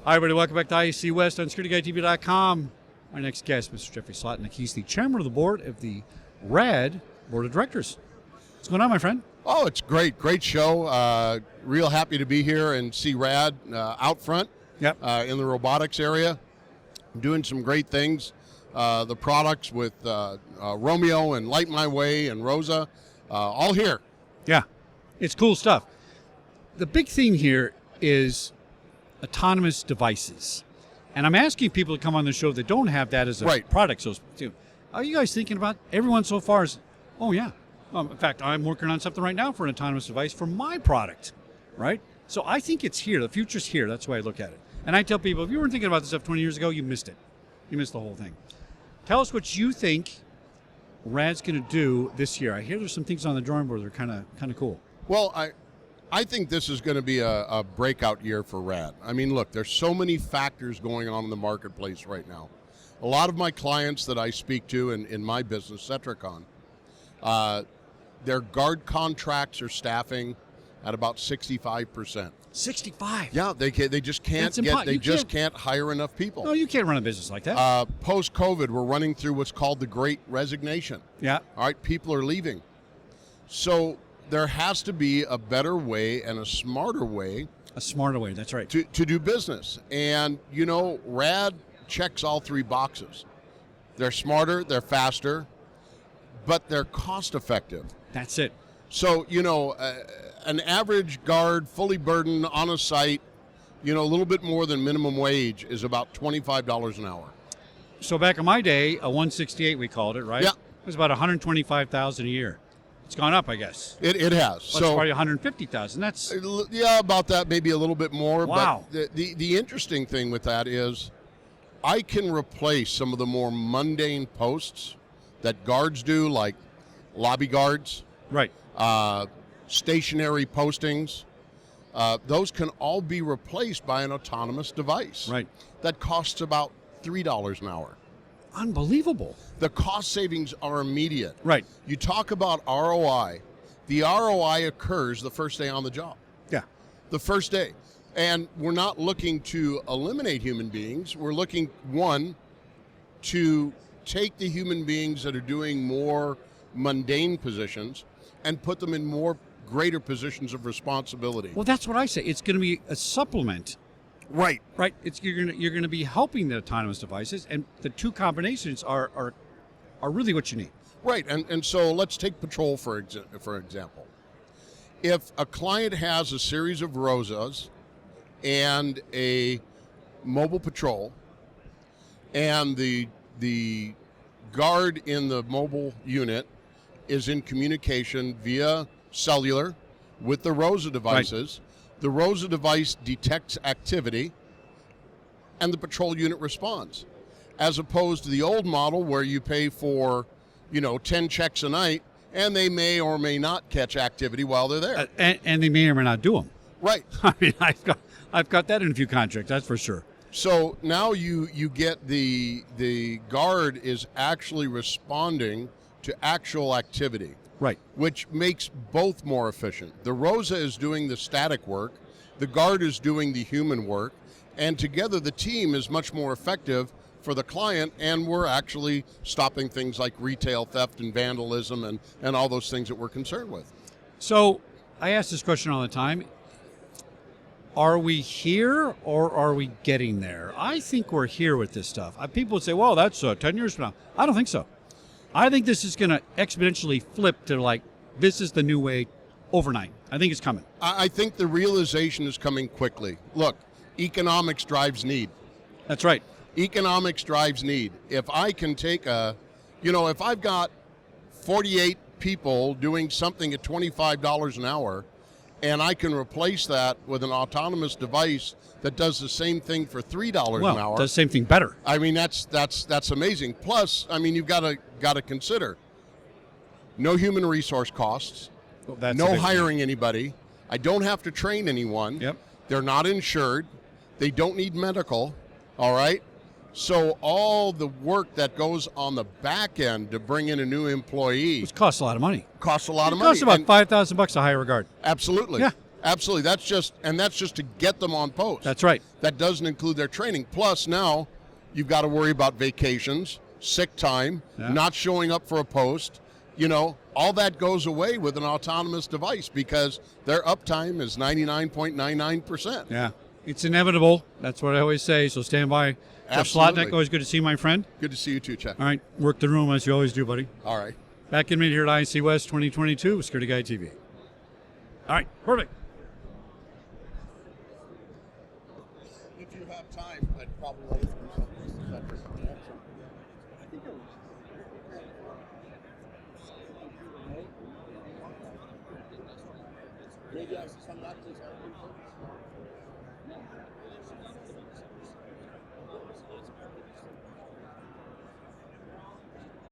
Hi, everybody. Welcome back to ISC West on SecurityGuyTV.com. Our next guest, Mr. Jeffrey Slotnick. He's the chairman of the board of the RAD Board of Directors. What's going on, my friend? Oh, it's great. Great show. Real happy to be here and see RAD out front in the robotics area. Doing some great things. The products with Romeo and Light My Way and Rosa, all here. Yeah, it's cool stuff. The big thing here is autonomous devices. And I'm asking people to come on the show that don't have that as a product. So, are you guys thinking about everyone so far is, oh, yeah. In fact, I'm working on something right now for an autonomous device for my product, right? So I think it's here. The future's here. That's the way I look at it. And I tell people, if you weren't thinking about this stuff 20 years ago, you missed it. You missed the whole thing. Tell us what you think RAD's going to do this year. I hear there's some things on the drawing board that are kind of cool. Well, I think this is going to be a breakout year for RAD. I mean, look, there's so many factors going on in the marketplace right now. A lot of my clients that I speak to in my business, Cetricon, their guard contracts are staffing at about 65%. 65? Yeah, they just can't can't hire enough people. No, you can't run a business like that. Post-COVID, we're running through what's called the Great Resignation. Yeah. All right, people are leaving. So there has to be a better way and a smarter way. A smarter way, that's right. To do business. And, you know, RAD checks all three boxes. They're smarter, they're faster, but they're cost-effective. That's it. So, you know, an average guard, fully burdened, on a site, you know, a little bit more than minimum wage is about $25 an hour. So back in my day, a 168 we called it, right? Yeah. It was about $125,000 a year. It's gone up, I guess. It has. Well, so it's probably $150,000. That's about that, maybe a little bit more. Wow. But the interesting thing with that is I can replace some of the more mundane posts that guards do, like lobby guards, right? Stationary postings. Those can all be replaced by an autonomous device. Right. That costs about $3 an hour. Unbelievable. The cost savings are immediate. Right. You talk about ROI. The ROI occurs the first day on the job. Yeah. The first day. And we're not looking to eliminate human beings. We're looking, one, to take the human beings that are doing more mundane positions and put them in more greater positions of responsibility. Well, that's what I say. It's going to be a supplement. Right. Right. You're going to be helping the autonomous devices, and the two combinations are really what you need. Right. And so let's take patrol for example. If a client has a series of Rosas and a mobile patrol, and the guard in the mobile unit is in communication via cellular with the Rosa devices, the Rosa device detects activity and the patrol unit responds, as opposed to the old model where you pay for, 10 checks a night and they may or may not catch activity while they're there. And they may or may not do them. Right. I mean, I've got that in a few contracts, that's for sure. So now you get the guard is actually responding to actual activity. Right. Which makes both more efficient. The Rosa is doing the static work, the guard is doing the human work, and together the team is much more effective for the client, and we're actually stopping things like retail theft and vandalism and all those things that we're concerned with. So I ask this question all the time. Are we here or are we getting there? I think we're here with this stuff. People would say, well, that's 10 years from now. I don't think so. I think this is going to exponentially flip to this is the new way overnight. I think it's coming. I think the realization is coming quickly. Look, economics drives need. That's right. Economics drives need. If I can take if I've got 48 people doing something at $25 an hour, and I can replace that with an autonomous device that does the same thing for $3 an hour. Does the same thing better. I mean, that's amazing. Plus, I mean, you've got to consider no human resource costs, no hiring anybody. I don't have to train anyone. Yep. They're not insured. They don't need medical. All right. So all the work that goes on the back end to bring in a new employee, which costs a lot of money. Costs a lot of It money. costs about $5,000 to hire a guard. Absolutely. Yeah. Absolutely. That's just to get them on post. That's right. That doesn't include their training. Plus, now you've got to worry about vacations, sick time, not showing up for a post. All that goes away with an autonomous device because their uptime is 99.99%. Yeah, it's inevitable. That's what I always say. So stand by. Absolutely. Slotnick, always good to see you, my friend. Good to see you too, Chuck. All right, work the room as you always do, buddy. All right. Back in here at ISC West 2022 with Security Guy TV. All right, perfect. If you have time, I'd probably like to do something. Maybe I should come back to this.